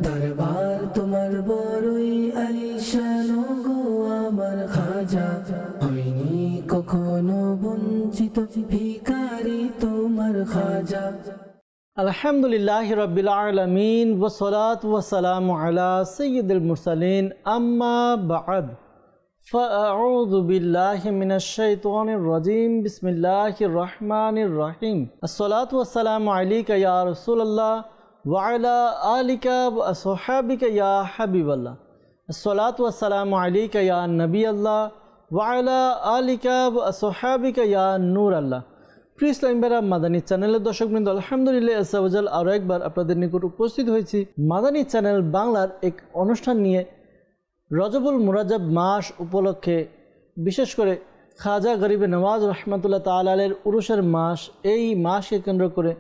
দরবার তোমার বড়ই আলিশান গো আমার খাজা, হইনি কখনো বঞ্চিত ভিখারি তোমার খাজা। আলহামদুলিল্লাহি রাব্বিল আলামিন ওয়াসসালাতু ওয়াসসালামু আলা সাইয়্যিদিল মুরসালিন আম্মা বা'দ ফাআউযু বিল্লাহি মিনাশ শাইতানির রাজীম বিসমিল্লাহির রহমানির রহিম আসসালাতু ওয়াসসালামু আলাইকা ইয়া রাসূলুল্লাহ ওয়া আলা আলিকা ওয়া আসহাবিকা ইয়া হাবিবাল্লাহ আসসালাতু ওয়াসসালামু আলাইকা ইয়া নবিয়াল্লাহ ওয়া আলা আলিকা ওয়া আসহাবিকা ইয়া নূরাল্লাহ। প্রিয় ইসলাম ভাইরা, মাদানী চ্যানেলের দর্শকবৃন্দ, আলহামদুলিল্লাহ আসাওয়াজাল আরও একবার আপনাদের নিকট উপস্থিত হয়েছি মাদানী চ্যানেল বাংলার এক অনুষ্ঠান নিয়ে। রজবুল মুরাজ্জব মাস উপলক্ষে, বিশেষ করে খাজা গরিবে নওয়াজ রহমতুল্লাহ তাআলার উরুসের মাস, এই মাসকে কেন্দ্র করে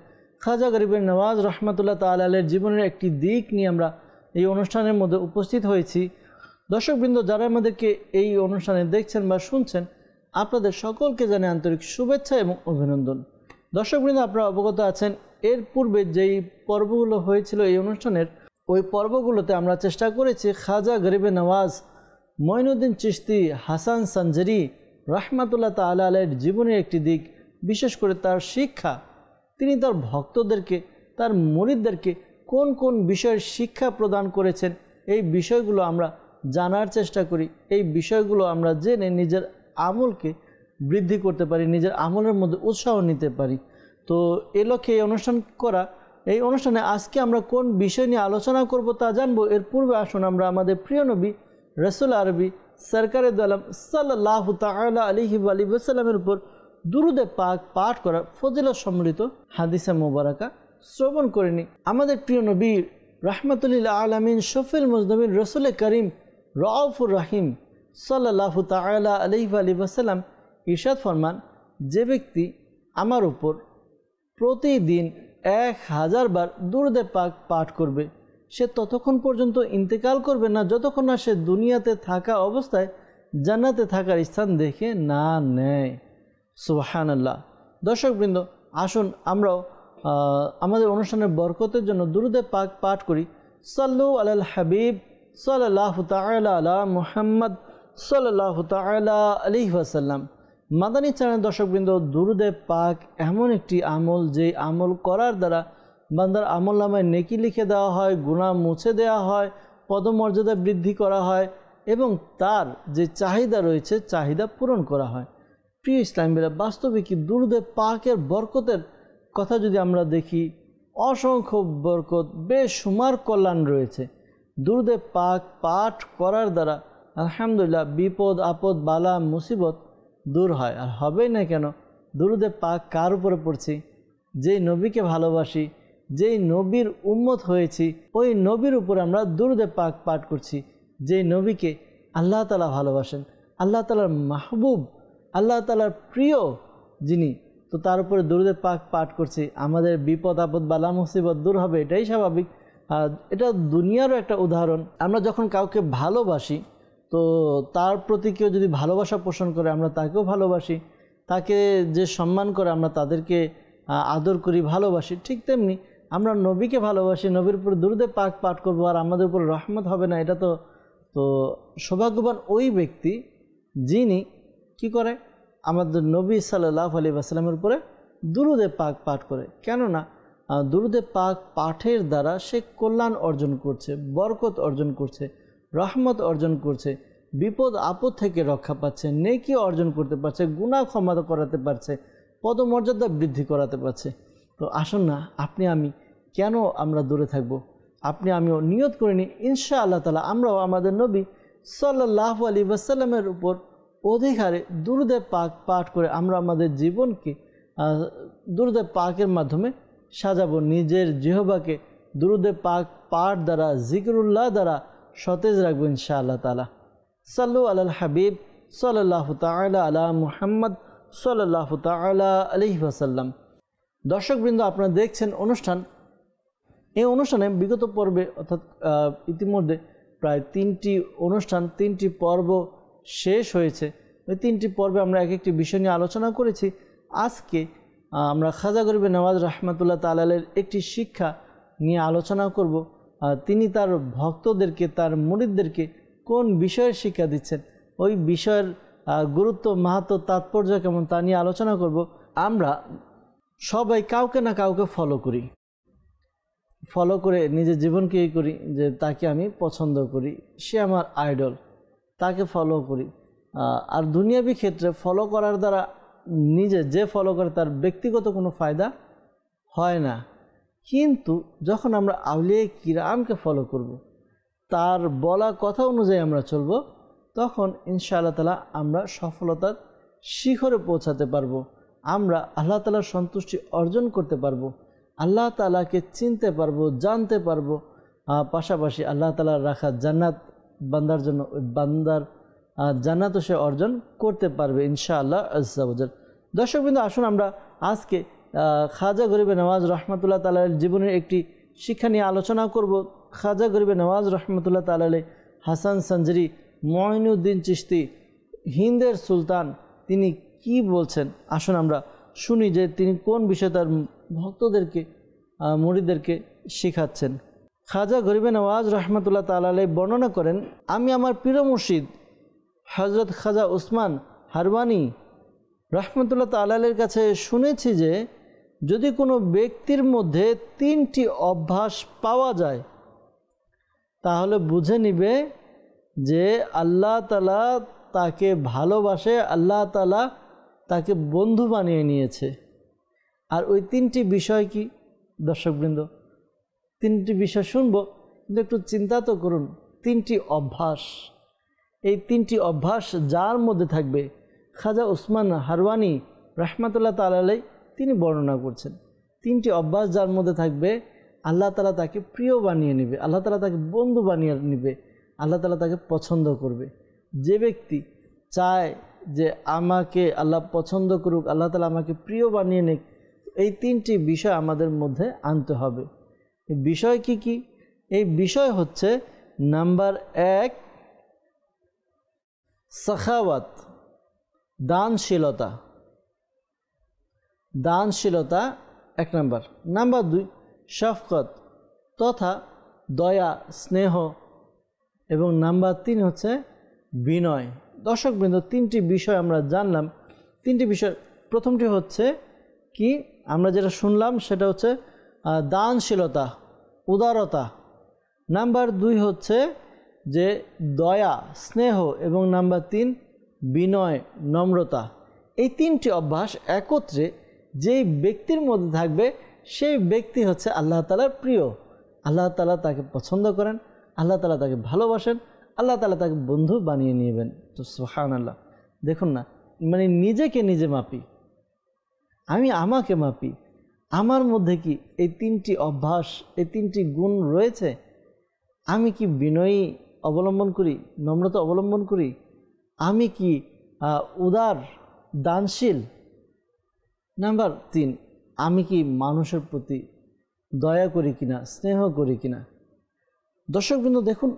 খাজা গরিবে নওয়াজ রহমতুল্লাহ তাআলার জীবনের একটি দিক নিয়ে আমরা এই অনুষ্ঠানের মধ্যে উপস্থিত হয়েছি। দর্শকবৃন্দ, যারা আমাদেরকে এই অনুষ্ঠানে দেখছেন বা শুনছেন, আপনাদের সকলকে জানাই আন্তরিক শুভেচ্ছা এবং অভিনন্দন। দর্শকবৃন্দ, আপনারা অবগত আছেন এর পূর্বে যেই পর্বগুলো হয়েছিল এই অনুষ্ঠানের, ওই পর্বগুলোতে আমরা চেষ্টা করেছি খাজা গরিবে নওয়াজ মঈনুদ্দিন চিশতি হাসান সানজারি রহমাতুল্লাহ তাআলা আলাইহির জীবনের একটি দিক, বিশেষ করে তার শিক্ষা, তিনি তার ভক্তদেরকে, তার মুরিদদেরকে কোন কোন বিষয়ের শিক্ষা প্রদান করেছেন, এই বিষয়গুলো আমরা জানার চেষ্টা করি। এই বিষয়গুলো আমরা জেনে নিজের আমলকে বৃদ্ধি করতে পারি, নিজের আমলের মধ্যে উৎসাহ নিতে পারি। তো এ লক্ষ্যে এই অনুষ্ঠান করা। এই অনুষ্ঠানে আজকে আমরা কোন বিষয় নিয়ে আলোচনা করব তা জানবো। এর পূর্বে আসুন আমরা আমাদের প্রিয় নবী রাসূল আরবি সরকারে দো আলম সাল্লাল্লাহু তাআলা আলাইহি ওয়া সাল্লামের উপর দুরুদে পাক পাঠ করা ফজিলত সম্মিলিত হাদিসে মোবারকা শ্রবণ করে নিই। আমাদের প্রিয় নবী রাহমাতুল আলামিন শফিউল মুজনিবিন রাসূল করিম রউফুর রহিম সাল্লাল্লাহু তাআলা আলাইহি ওয়া সাল্লাম ইরশাদ ফরমান, যে ব্যক্তি আমার উপর প্রতিদিন 1000 বার দুরুদে পাক পাঠ করবে, সে ততক্ষণ পর্যন্ত ইন্তেকাল করবে না যতক্ষণ না সে দুনিয়াতে থাকা অবস্থায় জান্নাতে থাকার স্থান দেখে না নেয়। সুবহানাল্লাহ। দর্শকবৃন্দ, আসুন আমরাও আমাদের অনুষ্ঠানের বরকতের জন্য দুরুদে পাক পাঠ করি। সাল্লু আলাল হাবিব সাল্লাল্লাহু তাআলা আলা মুহাম্মদ সাল্লাল্লাহু তাআলা আলাইহি ওয়াসাল্লাম। মাদানী চ্যানেল দর্শকবৃন্দ, দুরুদে পাক এমন একটি আমল, যে আমল করার দ্বারা বান্দার আমল নামায় নেকি লিখে দেওয়া হয়, গুনাহ মুছে দেওয়া হয়, পদমর্যাদা বৃদ্ধি করা হয় এবং তার যে চাহিদা রয়েছে চাহিদা পূরণ করা হয়। প্রিয় ইসলামীরা, বাস্তবে কি দুরুদে পাকের বরকতের কথা যদি আমরা দেখি, অসংখ্য বরকত, বেশুমার কল্যাণ রয়েছে। দুরুদে পাক পাঠ করার দ্বারা আলহামদুলিল্লাহ বিপদ আপদ বালা মুসিবত দূর হয়। আর হবেই না কেন? দুরুদে পাক কার উপরে পড়ছি? যেই নবীকে ভালোবাসি, যেই নবীর উম্মত হয়েছি, ওই নবীর উপরে আমরা দুরুদে পাক পাঠ করছি। যেই নবীকে আল্লাহ তাআলা ভালোবাসেন, আল্লাহ তাআলার মাহবুব, আল্লাহ তাআলার প্রিয় যিনি, তো তার উপরে দুরুদে পাক পাঠ করছি। আমাদের বিপদ আপদ বালা মুসিবত দূর হবে, এটাই স্বাভাবিক। এটা দুনিয়ারও একটা উদাহরণ। আমরা যখন কাউকে ভালোবাসি, তো তার প্রতি কেউ যদি ভালোবাসা পোষণ করে, আমরা তাকেও ভালোবাসি। তাকে যে সম্মান করে, আমরা তাদেরকে আদর করি, ভালোবাসি। ঠিক তেমনি আমরা নবীকে ভালোবাসি, নবীর উপর দুরুদে পাক পাঠ করবো, আর আমাদের উপর রহমত হবে না। এটা তো সৌভাগ্যবান ওই ব্যক্তি যিনি কি করে, আমাদের নবী সাল্লাল্লাহু আলাইহি ওয়াসাল্লামের উপরে দুরুদে পাক পাঠ করে। কেননা দুরুদে পাক পাঠের দ্বারা সে কল্যাণ অর্জন করছে, বরকত অর্জন করছে, রহমত অর্জন করছে, বিপদ আপদ থেকে রক্ষা পাচ্ছে, নেকি অর্জন করতে পারছে, গুনাহ ক্ষমা করাতে পারছে, পদমর্যাদা বৃদ্ধি করাতে পারছে। তো আসুন না, আপনি আমি কেন আমরা দূরে থাকব? আপনি আমিও নিয়ত করে নিই, ইনশাআল্লাহ তাআলা আমরাও আমাদের নবী সাল্লাল্লাহু আলাইহি ওয়াসাল্লামের উপর অধিকারে দুরুদে পাক পাঠ করে আমরা আমাদের জীবনকে দুরুদে পাকের মাধ্যমে সাজাবো। নিজের জিহ্বাকে দুরুদে পাক পাঠ দ্বারা, জিকরুল্লাহ দ্বারা সতেজ রাখবো ইনশাআল্লাহ তাআলা। সাল্লু আলাল হাবিব সাল্লাল্লাহু তাআলা আলা মুহাম্মদ সাল্লাল্লাহু তাআলা আলাইহি ওয়াসাল্লাম। দর্শকবৃন্দ, আপনারা দেখছেন অনুষ্ঠান। এই অনুষ্ঠানে বিগত পর্বে অর্থাৎ ইতিমধ্যে প্রায় 3টি অনুষ্ঠান, 3টি পর্ব শেষ হয়েছে। ওই 3টি পর্বে আমরা এক একটি বিষয় নিয়ে আলোচনা করেছি। আজকে আমরা খাজা গরিবে নওয়াজ রহমাতুল্লাহ তাআলার একটি শিক্ষা নিয়ে আলোচনা করব। তিনি তার ভক্তদেরকে, তার মুরিদদেরকে কোন বিষয়ের শিক্ষা দিচ্ছেন, ওই বিষয়ের গুরুত্ব, মাহাত্ম, তাৎপর্য কেমন তা নিয়ে আলোচনা করব। আমরা সবাই কাউকে না কাউকে ফলো করে নিজের জীবনকে এই করি যে তাকে আমি পছন্দ করি, সে আমার আইডল, তাকে ফলো করি। আর দুনিয়াবি ক্ষেত্রে ফলো করার দ্বারা যে ফলো করে তার ব্যক্তিগত কোনো ফায়দা হয় না। কিন্তু যখন আমরা আউলিয়া কিরামকে ফলো করব, তার বলা কথা অনুযায়ী আমরা চলব, তখন ইনশাআল্লাহ তাআলা আমরা সফলতার শিখরে পৌঁছাতে পারবো। আমরা আল্লাহ তাআলার সন্তুষ্টি অর্জন করতে পারবো, আল্লাহ তাআলাকে চিনতে পারবো, জানতে পারবো। পাশাপাশি আল্লাহ তাআলার রাখা জান্নাত বান্দার জন্য, ওই বান্দার জান্নাতও সে অর্জন করতে পারবে ইনশাআল্লাহ আজ্জা ওয়াজাল। দর্শকবৃন্দ, আসুন আমরা আজকে খাজা গরিবে নওয়াজ রহমতুল্লাহ তাআলা জীবনের একটি শিক্ষা নিয়ে আলোচনা করব। খাজা গরিবে নওয়াজ রহমতুল্লাহ তাআলা হাসান সঞ্জরি মঈনুদ্দিন চিশতি, হিন্দের সুলতান, তিনি কি বলছেন। আসুন আমরা শুনি যে তিনি কোন বিষয়ে তার ভক্তদেরকে, মুরিদদেরকে শিখাচ্ছেন। খাজা গরিবে নওয়াজ রহমতুল্লাহ তাআলা বর্ণনা করেন, আমি আমার প্রিয় মুর্শিদ হযরত খাজা উসমান হারওয়ানি রহমতুল্লাহ তাআলার কাছে শুনেছি যে যদি কোনো ব্যক্তির মধ্যে 3টি অভ্যাস পাওয়া যায় তাহলে বুঝে নিবে যে আল্লাহ তাআলা তাকে ভালোবাসে, আল্লাহ তাআলা তাকে বন্ধু বানিয়ে নিয়েছে। আর ওই 3টি বিষয় কি দর্শকবৃন্দ? 3টি বিষয় শুনবো, কিন্তু একটু চিন্তা তো করুন। 3টি অভ্যাস, এই 3টি অভ্যাস যার মধ্যে থাকবে, খাজা উসমান হারওয়ানি রহমতুল্লাহ তাআলা তিনি বর্ণনা করছেন, 3টি অভ্যাস যার মধ্যে থাকবে আল্লাহ তাআলা তাকে প্রিয় বানিয়ে নেবে, আল্লাহ তাআলা তাকে বন্ধু বানিয়ে নেবে, আল্লাহ তাআলা তাকে পছন্দ করবে। যে ব্যক্তি চায় যে আমাকে আল্লাহ পছন্দ করুক, আল্লাহ তাআলা আমাকে প্রিয় বানিয়ে নিক, এই 3টি বিষয় আমাদের মধ্যে আনতে হবে। এই বিষয় কি কি? এই বিষয় হচ্ছে number 1 Sakhawat, দানশীলতা। 1 number. Number 2 Shafqat তথা দয়া, স্নেহ। এবং নাম্বার 3 হচ্ছে বিনয়। দর্শকবৃন্দ, 3টি বিষয় আমরা জানলাম। 3টি বিষয়, প্রথমটি হচ্ছে কি আমরা যেটা শুনলাম সেটা হচ্ছে দানশীলতা, উদারতা। নাম্বার 2 হচ্ছে যে দয়া, স্নেহ। এবং নাম্বার 3 বিনয়, নম্রতা। এই 3টি অভ্যাস একত্রে যেই ব্যক্তির মধ্যে থাকবে সেই ব্যক্তি হচ্ছে আল্লাহ তাআলার প্রিয়, আল্লাহ তাআলা তাকে পছন্দ করেন, আল্লাহ তাআলা তাকে ভালোবাসেন, আল্লাহ তাআলা তাকে বন্ধু বানিয়ে নেবেন। তো সুবহানাল্লাহ, দেখুন না, মানে নিজেকে নিজে মাপি, আমি আমাকে মাপি, আমার মধ্যে কি এই 3টি অভ্যাস, এই 3টি গুণ রয়েছে? আমি কি বিনয়ী অবলম্বন করি, নম্রতা অবলম্বন করি? আমি কি উদার, দানশীল? নাম্বার 3, আমি কি মানুষের প্রতি দয়া করি কিনা, স্নেহ করি কিনা? দর্শকবৃন্দ, দেখুন,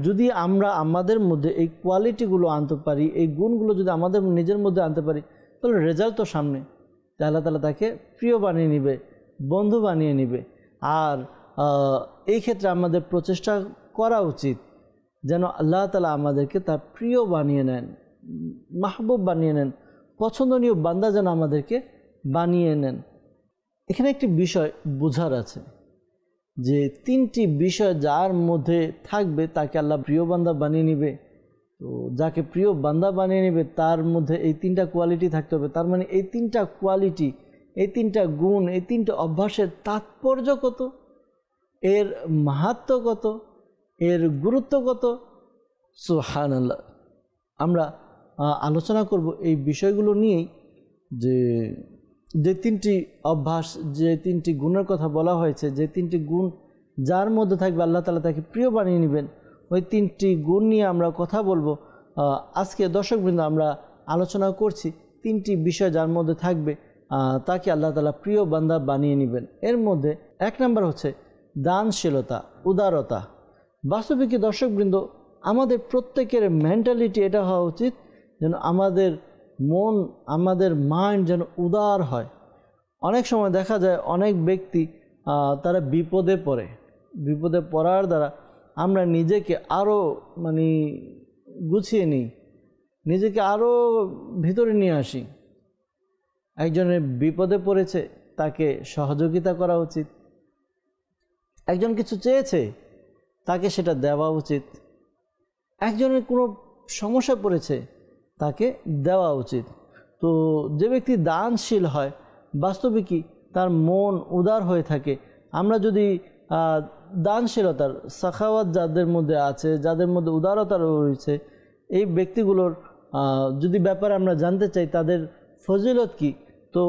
যদি আমরা আমাদের মধ্যে এই কোয়ালিটিগুলো আনতে পারি, এই গুণগুলো যদি আমাদের নিজের মধ্যে আনতে পারি, তাহলে রেজাল্ট তো সামনে। আল্লাহ তাআলা তাকে প্রিয় বানিয়ে নেবে, বন্ধু বানিয়ে নেবে। আর এই ক্ষেত্রে আমাদের প্রচেষ্টা করা উচিত যেন আল্লাহ তাআলা আমাদেরকে তার প্রিয় বানিয়ে নেন, মাহবুব বানিয়ে নেন, পছন্দনীয় বান্দা যেন আমাদেরকে বানিয়ে নেন। এখানে একটি বিষয় বোঝার আছে যে 3টি বিষয় যার মধ্যে থাকবে তাকে আল্লাহ প্রিয় বান্দা বানিয়ে নেবে। তো যাকে প্রিয় বান্দা বানিয়ে নেবে তার মধ্যে এই 3টা কোয়ালিটি থাকতে হবে। তার মানে এই 3টা কোয়ালিটি, এই 3টা গুণ, এই 3টা অভ্যাসের তাৎপর্য কত, এর মাহাত্ম্য কত, এর গুরুত্ব কত, সুবহানাল্লাহ। আমরা আলোচনা করব এই বিষয়গুলো নিয়েই, যে 3টি অভ্যাস, যে 3টি গুণের কথা বলা হয়েছে, যে 3টি গুণ যার মধ্যে থাকবে আল্লাহ তাআলা তাকে প্রিয় বানিয়ে নেবেন, ওই 3টি গুণ নিয়ে আমরা কথা বলবো। আজকে দর্শকবৃন্দ, আমরা আলোচনা করছি 3টি বিষয় যার মধ্যে থাকবে তাকে আল্লাহ তাআলা প্রিয় বান্দা বানিয়ে নেবেন। এর মধ্যে 1 নাম্বার হচ্ছে দানশীলতা, উদারতা। বাস্তবিক দর্শকবৃন্দ, আমাদের প্রত্যেকের মেন্টালিটি এটা হওয়া উচিত যেন আমাদের মন, আমাদের মাইন্ড যেন উদার হয়। অনেক সময় দেখা যায় অনেক ব্যক্তি তারা বিপদে পড়ে, বিপদে পড়ার দ্বারা আমরা নিজেকে আরও মানে গুছিয়ে নিই, নিজেকে আরও ভিতরে নিয়ে আসি। একজনের বিপদে পড়েছে, তাকে সহযোগিতা করা উচিত। একজন কিছু চেয়েছে, তাকে সেটা দেওয়া উচিত। একজনের কোনো সমস্যা পড়েছে, তাকে দেওয়া উচিত। তো যে ব্যক্তি দানশীল হয়, বাস্তবিকই তার মন উদার হয়ে থাকে। আমরা যদি দানশীলতার সাখাওয়াত যাদের মধ্যে আছে, যাদের মধ্যে উদারতা রয়েছে, এই ব্যক্তিগুলোর যদি ব্যাপারে আমরা জানতে চাই তাদের ফজিলত কি, তো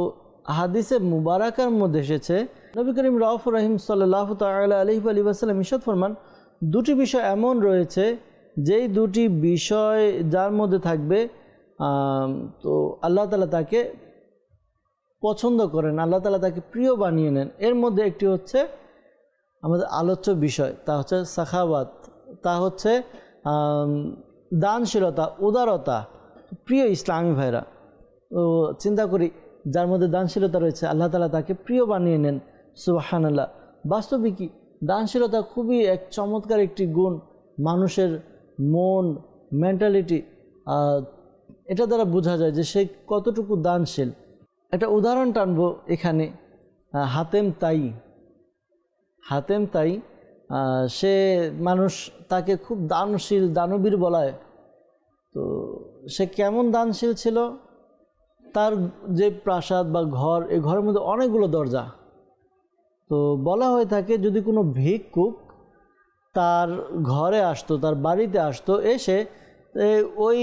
হাদিসে মুবারাকার মধ্যে এসেছে নবী করিম রাউফুর রহিম সাল্লাল্লাহু তাআলা আলাইহি ওয়া সাল্লাম ইরশাদ ফরমান, দুটি বিষয় এমন রয়েছে যেই দুটি বিষয় যার মধ্যে থাকবে তো আল্লাহ তাআলা তাকে পছন্দ করেন, আল্লাহ তাআলা তাকে প্রিয় বানিয়ে নেন। এর মধ্যে একটি হচ্ছে আমাদের আলোচ্য বিষয়, তা হচ্ছে সাখাওয়াত, তা হচ্ছে দানশীলতা, উদারতা। প্রিয় ইসলামী ভাইরা, তো চিন্তা করি যার মধ্যে দানশীলতা রয়েছে আল্লাহ তাআলা তাকে প্রিয় বানিয়ে নেন। সুবহানাল্লাহ। বাস্তবিকই দানশীলতা খুবই এক চমৎকার একটি গুণ। মানুষের মন, মেন্টালিটি, এটা দ্বারা বোঝা যায় যে সে কতটুকু দানশীল। একটা উদাহরণ টানবো এখানে। হাতেম তাই সে মানুষ তাকে খুব দানশীল, দানবীর বলা হয়। তো সে কেমন দানশীল ছিল? তার যে প্রাসাদ বা ঘর, এই ঘরের মধ্যে অনেকগুলো দরজা। তো বলা হয়ে থাকে যদি কোনো ভিক্ষুক তার ঘরে আসতো, তার বাড়িতে আসতো, এসে ওই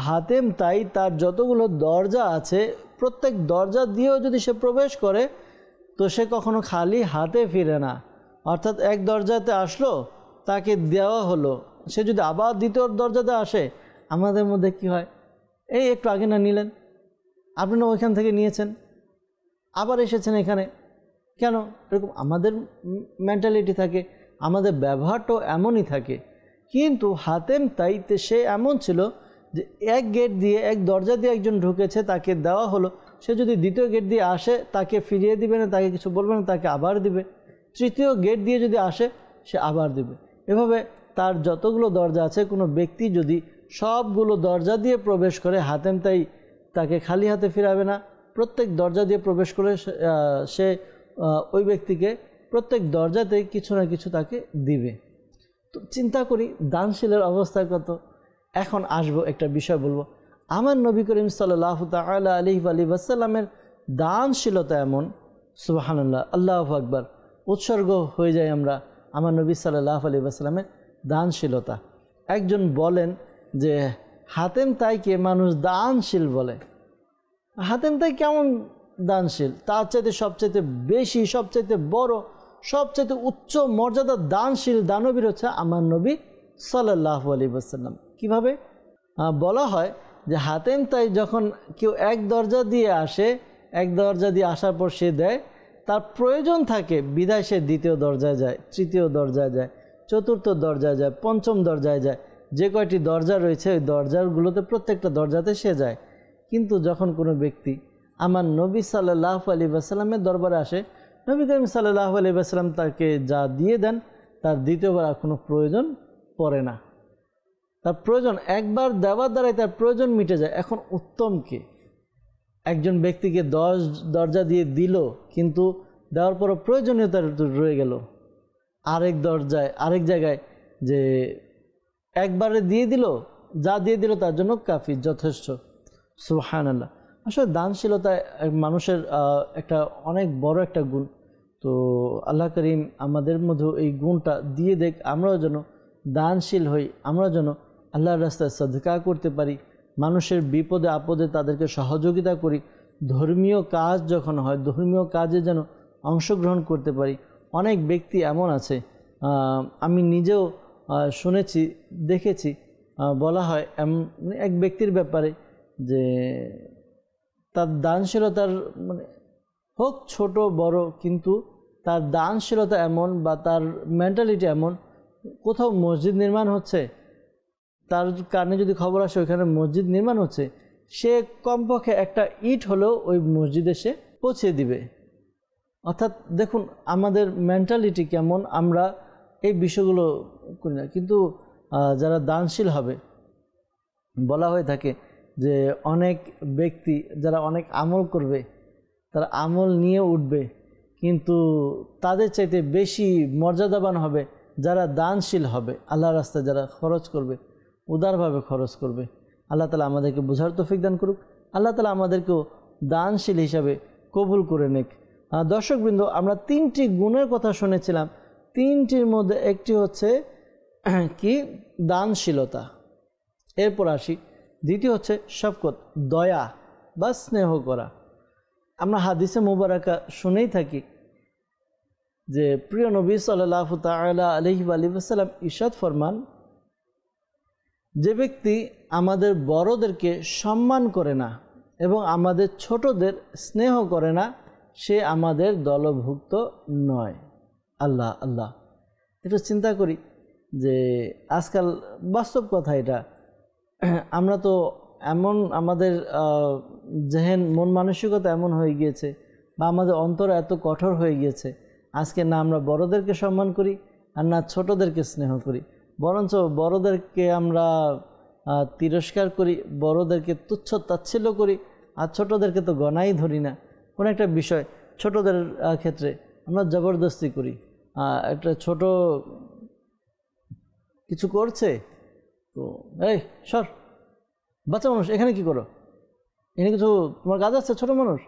হাতেম তাই তার যতগুলো দরজা আছে প্রত্যেক দরজা দিয়েও যদি সে প্রবেশ করে তো সে কখনো খালি হাতে ফিরে না। অর্থাৎ এক দরজাতে আসলো, তাকে দেওয়া হলো, সে যদি আবার দ্বিতীয় দরজাতে আসে, আমাদের মধ্যে কি হয়, এই একটু আগে না নিলেন, আপনি না ওইখান থেকে নিয়েছেন, আবার এসেছেন এখানে কেন? এরকম আমাদের মেন্টালিটি থাকে, আমাদের ব্যবহারটাও এমনই থাকে। কিন্তু হাতেম তাইতে সে এমন ছিল যে এক গেট দিয়ে, এক দরজা দিয়ে একজন ঢুকেছে, তাকে দেওয়া হলো, সে যদি দ্বিতীয় গেট দিয়ে আসে তাকে ফিরিয়ে দিবে না, তাকে কিছু বলবে না, তাকে আবার দিবে। তৃতীয় গেট দিয়ে যদি আসে সে আবার দিবে। এভাবে তার যতগুলো দরজা আছে, কোনো ব্যক্তি যদি সবগুলো দরজা দিয়ে প্রবেশ করে, হাতেম তাই তাকে খালি হাতে ফিরাবে না, প্রত্যেক দরজা দিয়ে প্রবেশ করে সে ওই ব্যক্তিকে প্রত্যেক দরজাতে কিছু না কিছু তাকে দিবে। তো চিন্তা করি দানশীলের অবস্থা কত। এখন আসবো একটা বিষয় বলবো, আমার নবী করিম সাল্লাল্লাহু তাআলা আলাইহি ওয়া সাল্লামের দানশীলতা এমন, সুবহানাল্লাহ, আল্লাহু আকবার, উৎসর্গ হয়ে যায় আমরা আমার নবী সাল্লাল্লাহু আলাইহি ওয়া সাল্লামের দানশীলতা। একজন বলেন যে হাতেম তাইকে মানুষ দানশীল বলে। হাতেম তাই কেমন দানশীল? তার চাইতে সবচাইতে বেশি, সবচাইতে বড়, সবচাইতে উচ্চ মর্যাদার দানশীল দানবীর হচ্ছে আমার নবী সাল্লাল্লাহু আলাইহি ওয়াসাল্লাম। কীভাবে? বলা হয় যে হাতেম তাই যখন কেউ এক দরজা দিয়ে আসে, এক দরজা দিয়ে আসার পর সে দেয়, তার প্রয়োজন থাকে বিধায় সে দ্বিতীয় দরজায় যায়, তৃতীয় দরজায় যায়, চতুর্থ দরজায় যায়, পঞ্চম দরজায় যায়। যে কয়টি দরজা রয়েছে ওই দরজাগুলোতে প্রত্যেকটা দরজাতে সে যায়। কিন্তু যখন কোনো ব্যক্তি আমার নবী সাল্লাল্লাহু আলাইহি ওয়াসাল্লামের দরবারে আসে, নবী করিম সাল্লাল্লাহু আলাইহি ওয়াসাল্লাম তাকে যা দিয়ে দেন তার দ্বিতীয়বার আর কোনো প্রয়োজন পড়ে না। তার প্রয়োজন একবার দেওয়ার দ্বারাই তার প্রয়োজন মিটে যায়। এখন উত্তম কি? একজন ব্যক্তিকে 10 দরজা দিয়ে দিল, কিন্তু দেওয়ার পরও প্রয়োজনীয়তা রয়ে গেল আরেক দরজায়, আরেক জায়গায়, যে একবারে দিয়ে দিল, যা দিয়ে দিল তার জন্য কাফি, যথেষ্ট। সুবহানাল্লাহ। আসলে দানশীলতা মানুষের একটা অনেক বড় একটা গুণ। তো আল্লাহ করিম আমাদের মধ্যে এই গুণটা দিয়ে দেখ, আমরাও যেন দানশীল হই, আমরা যেন আল্লাহর রাস্তায় সাদকা করতে পারি, মানুষের বিপদে আপদে তাদেরকে সহযোগিতা করি, ধর্মীয় কাজ যখন হয় ধর্মীয় কাজে যেন অংশগ্রহণ করতে পারি। অনেক ব্যক্তি এমন আছে, আমি নিজেও শুনেছি, দেখেছি, বলা হয় এক ব্যক্তির ব্যাপারে যে তার দানশীলতার মানে হোক ছোট বড়, কিন্তু তার দানশীলতা এমন বা তার মেন্টালিটি এমন, কোথাও মসজিদ নির্মাণ হচ্ছে, তার কারণে যদি খবর আসে ওইখানে মসজিদ নির্মাণ হচ্ছে, সে কমপক্ষে একটা ইট হলেও ওই মসজিদে সে পৌঁছে দিবে। অর্থাৎ দেখুন আমাদের মেন্টালিটি কেমন, আমরা এই বিষয়গুলো করি না। কিন্তু যারা দানশীল হবে, বলা হয়ে থাকে যে অনেক ব্যক্তি যারা অনেক আমল করবে, তারা আমল নিয়ে উঠবে, কিন্তু তাদের চাইতে বেশি মর্যাদাবান হবে যারা দানশীল হবে, আল্লাহর রাস্তায় যারা খরচ করবে, উদারভাবে খরচ করবে। আল্লাহ তাআলা আমাদেরকে বোঝার তৌফিক দান করুক। আল্লাহ তাআলা আমাদেরকেও দানশীল হিসাবে কবুল করে নেক। দর্শকবৃন্দ, আমরা 3টি গুণের কথা শুনেছিলাম। 3টির মধ্যে একটি হচ্ছে কি দানশীলতা। এরপর আসি, দ্বিতীয় হচ্ছে শফকত, দয়া বা স্নেহ করা। আমরা হাদিসে মুবারাকা শুনেই থাকি যে প্রিয় নবী সাল্লাল্লাহু তাআলা আলাইহি ওয়া সাল্লাম ইরশাদ ফরমান, যে ব্যক্তি আমাদের বড়দেরকে সম্মান করে না এবং আমাদের ছোটদের স্নেহ করে না, সে আমাদের দলভুক্ত নয়। আল্লাহ আল্লাহ, একটু চিন্তা করি যে আজকাল বাস্তব কথা এটা, আমরা তো এমন আমাদের জেহেন মন মানসিকতা এমন হয়ে গিয়েছে বা আমাদের অন্তর এত কঠোর হয়ে গিয়েছে, আজকে না আমরা বড়দেরকে সম্মান করি আর না ছোটদেরকে স্নেহ করি, বরঞ্চ বড়দেরকে আমরা তিরস্কার করি, বড়দেরকে তুচ্ছ তাচ্ছিল্য করি, আর ছোটদেরকে তো গণাই ধরি না। কোনো একটা বিষয় ছোটদের ক্ষেত্রে আমরা জবরদস্তি করি। একটা ছোট কিছু করছে তো এই সর, বাচ্চা মানুষ এখানে কি করো, এখানে কিছু তোমার কাজ আছে ছোট মানুষ,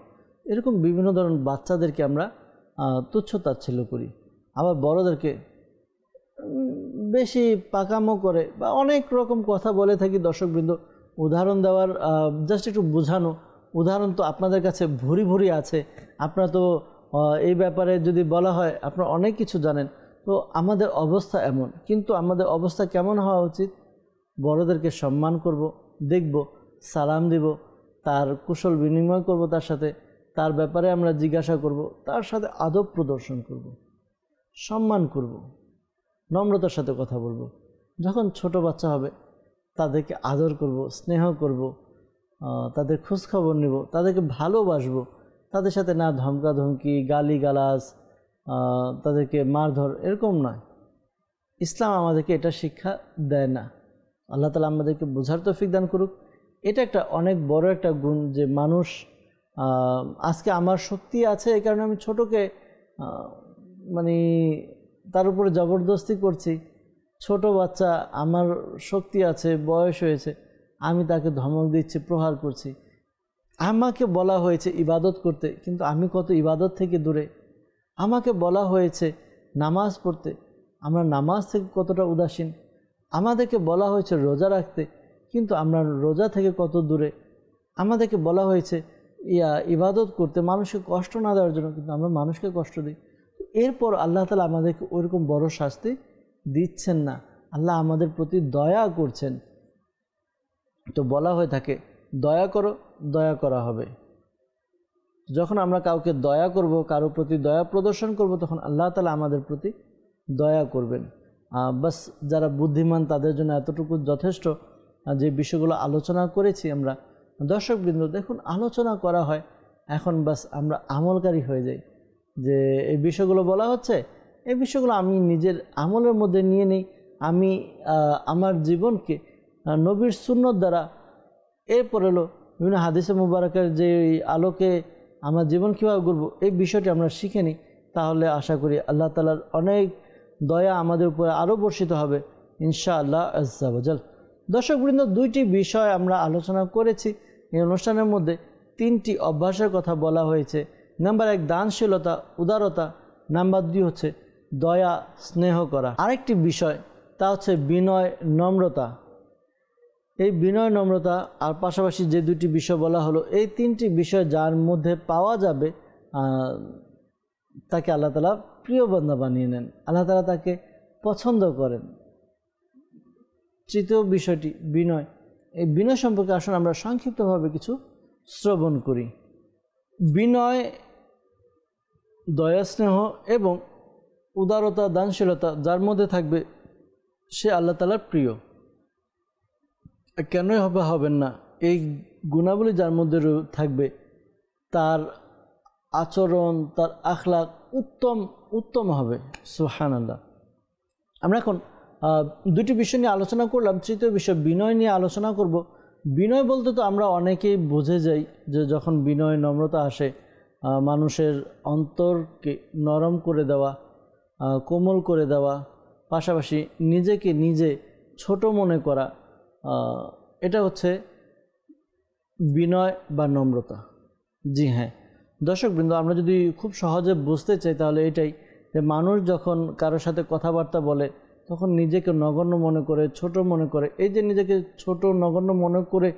এরকম বিভিন্ন ধরনের বাচ্চাদেরকে আমরা তুচ্ছ তাচ্ছিল্য করি। আবার বড়দেরকে বেশি পাকামো করে বা অনেক রকম কথা বলে থাকি। দর্শকবৃন্দ, উদাহরণ দেওয়ার জাস্ট একটু বোঝানো, উদাহরণ তো আপনাদের কাছে ভুরি ভুরি আছে, আপনারা তো এই ব্যাপারে যদি বলা হয় আপনারা অনেক কিছু জানেন। তো আমাদের অবস্থা এমন, কিন্তু আমাদের অবস্থা কেমন হওয়া উচিত? বড়দেরকে সম্মান করব, দেখব, সালাম দিব, তার কুশল বিনিময় করব, তার সাথে তার ব্যাপারে আমরা জিজ্ঞাসা করব, তার সাথে আদব প্রদর্শন করব, সম্মান করব, নম্রতার সাথে কথা বলবো। যখন ছোট বাচ্চা হবে তাদেরকে আদর করব, স্নেহ করব, তাদের খোঁজখবর নেব, তাদেরকে ভালোবাসবো, তাদের সাথে না ধমকাধমকি, গালিগালাজ, তাদেরকে মারধর, এরকম নয়। ইসলাম আমাদেরকে এটা শিক্ষা দেয় না। আল্লাহ তাআলা আমাদেরকে বোঝার তৌফিক দান করুক। এটা একটা অনেক বড় একটা গুণ যে মানুষ আজকে আমার শক্তি আছে এই কারণে আমি ছোটকে মানে তার উপরে জবরদস্তি করছি। ছোট বাচ্চা, আমার শক্তি আছে, বয়স হয়েছে, আমি তাকে ধমক দিচ্ছি, প্রহার করছি। আমাকে বলা হয়েছে ইবাদত করতে, কিন্তু আমি কত ইবাদত থেকে দূরে। আমাকে বলা হয়েছে নামাজ পড়তে, আমরা নামাজ থেকে কতটা উদাসীন। আমাদেরকে বলা হয়েছে রোজা রাখতে, কিন্তু আমরা রোজা থেকে কত দূরে। আমাদেরকে বলা হয়েছে ইবাদত করতে, মানুষকে কষ্ট না দেওয়ার জন্য, কিন্তু আমরা মানুষকে কষ্ট দিই। এরপর আল্লাহ তাআলা আমাদেরকে ওইরকম বড় শাস্তি দিচ্ছেন না, আল্লাহ আমাদের প্রতি দয়া করছেন। তো বলা হয়ে থাকে দয়া করো, দয়া করা হবে। যখন আমরা কাউকে দয়া করব, কারো প্রতি দয়া প্রদর্শন করব, তখন আল্লাহ তাআলা আমাদের প্রতি দয়া করবেন। বাস যারা বুদ্ধিমান তাদের জন্য এতটুকু যথেষ্ট, যে বিষয়গুলো আলোচনা করেছি আমরা। দর্শকবৃন্দ দেখুন, আলোচনা করা হয়, এখন বাস আমরা আমলকারী হয়ে যাই। যে এই বিষয়গুলো বলা হচ্ছে, এই বিষয়গুলো আমি নিজের আমলের মধ্যে নিয়ে নিই, আমি আমার জীবনকে নবীর সুন্নত দ্বারা, এরপর হলো বিভিন্ন হাদিসে মুবারকের যে আলোকে আমার জীবন কীভাবে গড়ব, এই বিষয়টি আমরা শিখে নিই, তাহলে আশা করি আল্লাহ তাআলার অনেক দয়া আমাদের উপরে আরও বর্ষিত হবে ইনশাআল্লাহ আজ্জা ওয়া জাল। দর্শকবৃন্দ, 2টি বিষয় আমরা আলোচনা করেছি এই অনুষ্ঠানের মধ্যে। 3টি অভ্যাসের কথা বলা হয়েছে। নাম্বার 1 দানশীলতা, উদারতা। নাম্বার 2 হচ্ছে দয়া, স্নেহ করা। আরেকটি বিষয় তা হচ্ছে বিনয়, নম্রতা। এই বিনয়, নম্রতা আর পাশাপাশি যে 2টি বিষয় বলা হলো, এই 3টি বিষয় যার মধ্যে পাওয়া যাবে তাকে আল্লাহ তাআলা প্রিয় বান্দা বানিয়ে নেন, আল্লাহ তাআলা তাকে পছন্দ করেন। তৃতীয় বিষয়টি বিনয়। এই বিনয় সম্পর্কে আসুন আমরা সংক্ষিপ্তভাবে কিছু শ্রবণ করি। বিনয়, দয়া, স্নেহ এবং উদারতা, দানশীলতা যার মধ্যে থাকবে সে আল্লাহ তাআলার প্রিয়। কেনই হবেন না, এই গুণাবলী যার মধ্যে থাকবে তার আচরণ, তার আখলাক উত্তম হবে। সুবহানাল্লাহ। আমরা এখন দুটি বিষয় নিয়ে আলোচনা করলাম, তৃতীয় বিষয় বিনয় নিয়ে আলোচনা করব। বিনয় বলতে তো আমরা অনেকেই বুঝে যাই যে যখন বিনয় নম্রতা আসে, মানুষের অন্তরকে নরম করে দেওয়া, কোমল করে দেওয়া, পাশাপাশি নিজেকে নিজে ছোট মনে করা, এটা হচ্ছে বিনয় বা নম্রতা। জি হ্যাঁ দর্শকবৃন্দ, আমরা যদি খুব সহজে বুঝতে চাই তাহলে এটাই যে মানুষ যখন কারোর সাথে কথাবার্তা বলে তখন নিজেকে নগণ্য মনে করে, ছোট মনে করে। এই যে নিজেকে ছোট নগণ্য মনে করে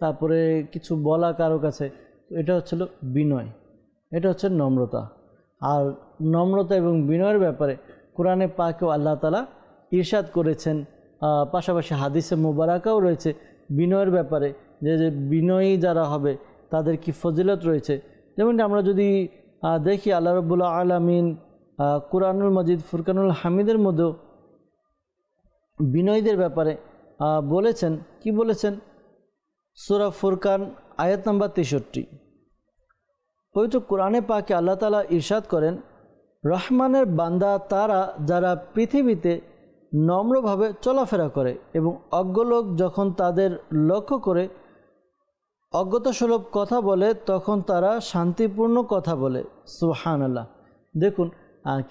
তারপরে কিছু বলা কারো কাছে, এটা হচ্ছিল বিনয়, এটা হচ্ছে নম্রতা। আর নম্রতা এবং বিনয়ের ব্যাপারে কোরআনে পাকেও আল্লাহ তাআলা ইরশাদ করেছেন, পাশাপাশি হাদিসে মুবারাকাও রয়েছে বিনয়ের ব্যাপারে, যে বিনয়ী যারা হবে তাদের কি ফজিলত রয়েছে। যেমনটি আমরা যদি দেখি আল্লাহ রাব্বুল আলামিন কুরআনুল মাজিদ ফুরকানুল হামিদের মধ্যেও বিনয়ীদের ব্যাপারে বলেছেন। কি বলেছেন? সূরা ফুরকান আয়াত নাম্বার 63। পবিত্র কোরআনে পাকে আল্লাহ তাআলা ইরশাদ করেন, রহমানের বান্দা তারা যারা পৃথিবীতে নম্রভাবে চলাফেরা করে এবং অজ্ঞ লোক যখন তাদের লক্ষ্য করে অজ্ঞতাসুলভ কথা বলে তখন তারা শান্তিপূর্ণ কথা বলে। সুবহানাল্লাহ। দেখুন,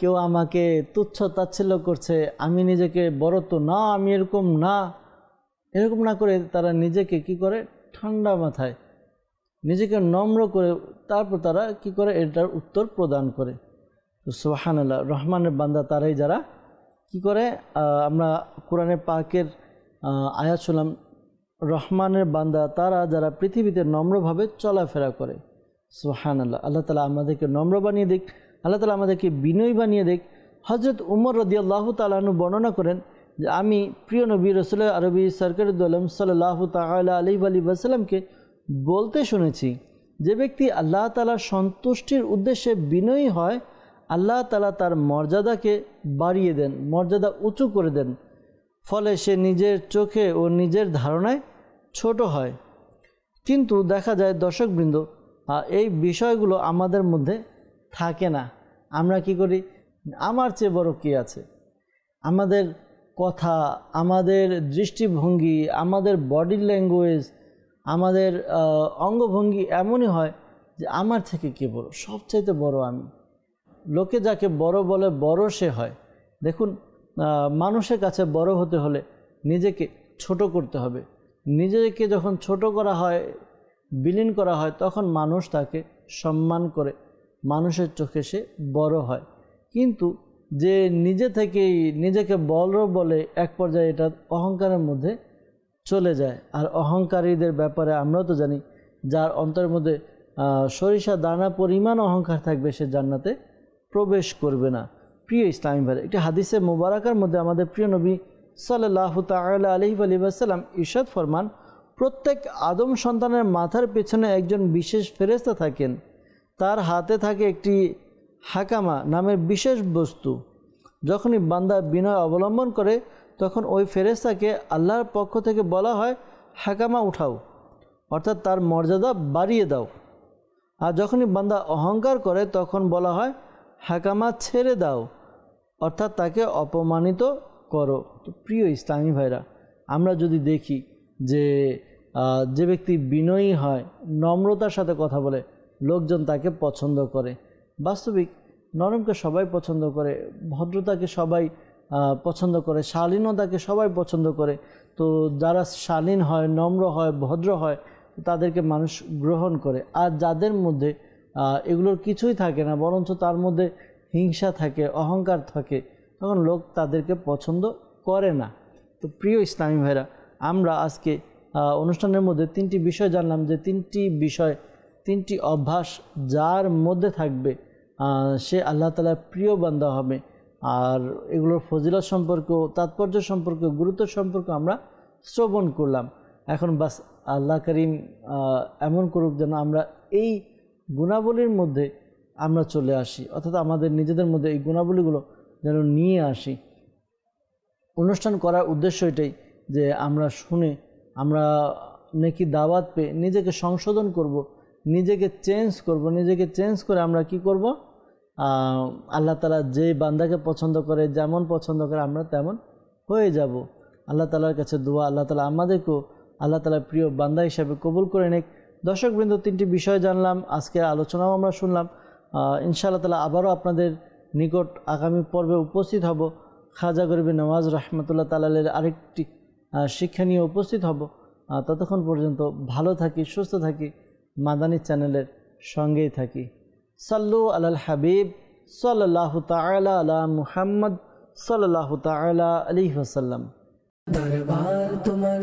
কেউ আমাকে তুচ্ছ তাচ্ছিল্য করছে, আমি নিজেকে বড় তো না, আমি এরকম না করে তারা নিজেকে কি করে, ঠান্ডা মাথায় নিজেকে নম্র করে তারপর তারা কি করে, এটার উত্তর প্রদান করে। তো সুবহানাল্লাহ, রহমানের বান্দা তারাই যারা কি করে, আমরা কোরআনে পাকের আয়াত শুনলাম, রহমানের বান্দা তারা যারা পৃথিবীতে নম্রভাবে চলাফেরা করে। সুবহানাল্লাহ। আল্লাহ তাআলা আমাদেরকে নম্র বানিয়ে দিক, আল্লাহ তাআলা আমাদেরকে বিনয়ী বানিয়ে দিক। হযরত উমর রাদিয়াল্লাহু তাআলা আনহু বর্ণনা করেন যে আমি প্রিয় নবী রাসূল আরবি সরকারে দু আলম সাল্লাল্লাহু তাআলা আলাইহি ওয়াসাল্লামকে বলতে শুনেছি, যে ব্যক্তি আল্লাহ তাআলার সন্তুষ্টির উদ্দেশ্যে বিনয়ী হয় আল্লাহ তাআলা তার মর্যাদাকে বাড়িয়ে দেন, মর্যাদা উঁচু করে দেন, ফলে সে নিজের চোখে ও নিজের ধারণায় ছোট হয়। কিন্তু দেখা যায় দর্শকবৃন্দ, এই বিষয়গুলো আমাদের মধ্যে থাকে না। আমরা কি করি, আমার চেয়ে বড় কে আছে। আমাদের কথা, আমাদের দৃষ্টিভঙ্গি, আমাদের বডি ল্যাঙ্গুয়েজ, আমাদের অঙ্গভঙ্গি এমনই হয় যে আমার থেকে কে বড়, সবচাইতে বড় আমি। লোকে যাকে বড় বলে বড় সে হয়। দেখুন, মানুষের কাছে বড় হতে হলে নিজেকে ছোট করতে হবে। নিজেকে যখন ছোট করা হয়, বিলীন করা হয়, তখন মানুষ তাকে সম্মান করে, মানুষের চোখে সে বড় হয়। কিন্তু যে নিজে থেকেই নিজেকে বড় বলে এক পর্যায়ে এটা অহংকারের মধ্যে চলে যায়। আর অহংকারীদের ব্যাপারে আমরাও তো জানি, যার অন্তরের মধ্যে সরিষা দানা পরিমাণ অহংকার থাকবে সে জান্নাতে প্রবেশ করবে না। প্রিয় ইসলামী ভাই, একটি হাদিসে মুবারাকার মধ্যে আমাদের প্রিয় নবী সাল্লাল্লাহু তাআলা আলাইহি ওয়াসাল্লাম ইরশাদ ফরমান, প্রত্যেক আদম সন্তানের মাথার পেছনে একজন বিশেষ ফেরেশতা থাকেন, তার হাতে থাকে একটি হাকামা নামের বিশেষ বস্তু। যখনই বান্দা বিনয় অবলম্বন করে তখন ওই ফেরেশতাকে আল্লাহর পক্ষ থেকে বলা হয়, হাকামা উঠাও, অর্থাৎ তার মর্যাদা বাড়িয়ে দাও। আর যখনই বান্দা অহংকার করে তখন বলা হয়, হাকামা ছেড়ে দাও, অর্থাৎ তাকে অপমানিত করো। তো প্রিয় ইসলামী ভাইরা, আমরা যদি দেখি যে ব্যক্তি বিনয়ী হয়, নম্রতার সাথে কথা বলে, লোকজন তাকে পছন্দ করে। বাস্তবিক নরমকে সবাই পছন্দ করে, ভদ্রতাকে সবাই পছন্দ করে, শালীনতাকে সবাই পছন্দ করে। তো যারা শালীন হয়, নম্র হয়, ভদ্র হয়, তাদেরকে মানুষ গ্রহণ করে। আর যাদের মধ্যে এগুলোর কিছুই থাকে না, বরঞ্চ তার মধ্যে হিংসা থাকে, অহংকার থাকে, তখন লোক তাদেরকে পছন্দ করে না। তো প্রিয় ইসলামী ভাইরা, আমরা আজকে অনুষ্ঠানের মধ্যে তিনটি বিষয় জানলাম, যে তিনটি বিষয়, তিনটি অভ্যাস যার মধ্যে থাকবে সে আল্লাহ তাআলার প্রিয় বান্দা হবে। আর এগুলোর ফজিলত সম্পর্কে, তাৎপর্য সম্পর্কে, গুরুত্ব সম্পর্কে আমরা শ্রবণ করলাম। এখন বাস আল্লাহ করিম এমন করুক যেন আমরা এই গুণাবলীর মধ্যে আমরা চলে আসি, অর্থাৎ আমাদের নিজেদের মধ্যে এই গুণাবলীগুলো যেন নিয়ে আসি। অনুষ্ঠান করার উদ্দেশ্য এটাই যে আমরা শুনে, আমরা নেকি দাওয়াত পেয়ে নিজেকে সংশোধন করব, নিজেকে চেঞ্জ করব, নিজেকে চেঞ্জ করে আমরা কি করব, আল্লাহ তাআলা যে বান্দাকে পছন্দ করে, যেমন পছন্দ করে আমরা তেমন হয়ে যাব। আল্লাহ তাআলার কাছে দোয়া, আল্লাহ তাআলা আমাদেরকেও আল্লাহ তাআলার প্রিয় বান্দা হিসাবে কবুল করে নেক। দর্শকবৃন্দ, 3টি বিষয় জানলাম, আজকের আলোচনাও আমরা শুনলাম। ইনশাআল্লাহ তাআলা আবারও আপনাদের নিকট আগামী পর্বে উপস্থিত হব। খাজা গরিবে নওয়াজ রহমতুল্লাহ তাআলার আরেকটি শিক্ষা নিয়ে উপস্থিত হব। ততক্ষণ পর্যন্ত ভালো থাকি, সুস্থ থাকি, মাদানী চ্যানেলের সঙ্গেই থাকি। সাল্লু আলাল হাবিব সাল্লাল্লাহু তাআলা আলা মুহাম্মদ সাল্লাল্লাহু তাআলা আলাইহি ওয়াসাল্লাম। দরবার তোমার